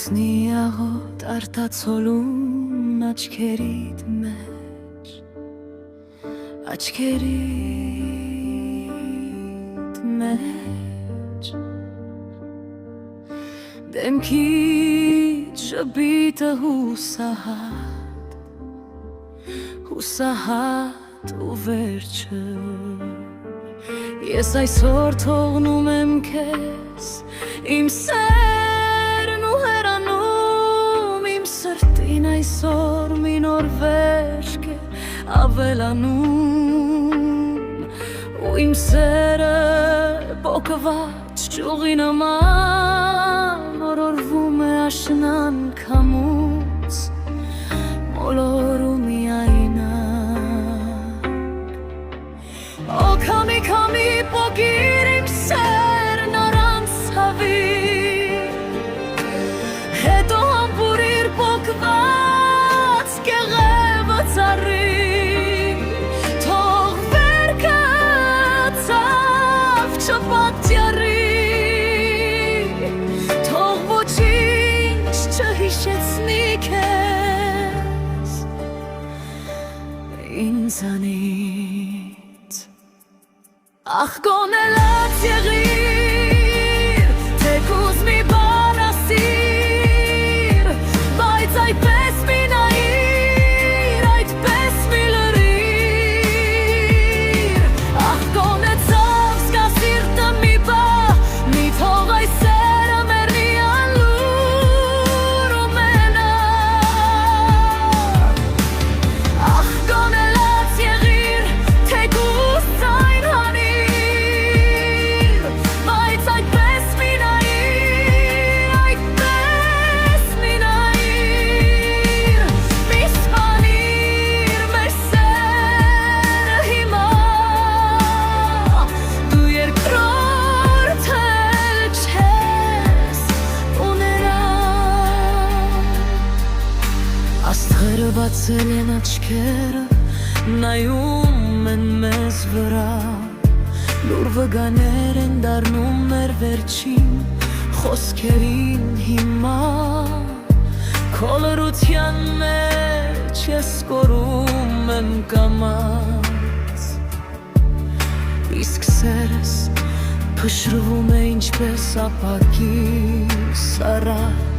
Լուսնի աղոտ արտացոլում աչքերիդ մեջ, աչքերիդ մեջ, դեմքիդ ժպիտը հուսահատ ու վերջը, ես այսօր թողնում եմ քեզ, իմ սերն ու հեռանում, իմ սրտին այսօր մի նոր վերջ է ավելանում, ու իմ սերը պոկված ճյուղի նման օրորվում է աշնան քամուց, մոլորում միայնակ, օ քամի քամի պոկիր իմ սերն առանց հավի, հետո համբուրիր պոկված կեղևը ծառի, թող վերքը ցավ չպատյառի, թող ոչինչ չհիշեցնի քեզ ինձանից, ախ գոնե լաց եղիր, թեկուզ մի բան ասիր, բայց այդպես մի նայիր, այդպես մի լրիր, ախ գոնե ցավ զգա սիրտը մի բա, մի թող այս սերը մեռնի անլուր ու մենակ, ախ գոնե լաց եղիր, թեկուզ ձայն հանիր, բայց այդպես մի նայիր, այդպես մի նայիր, մի սպանիր մեր սերը հիմա, դու երկրորդ էլ չես ուներա, աստղերը բացել են աչքերը, նայում են մեզ վրա, լուր վգաներ են դառնում մեր վերջին խոսքերին հիմա, քո լռության մեջ ես կորում եմ կամաց, իսկ սերս փշրվում է ինչպես ապակի սառած,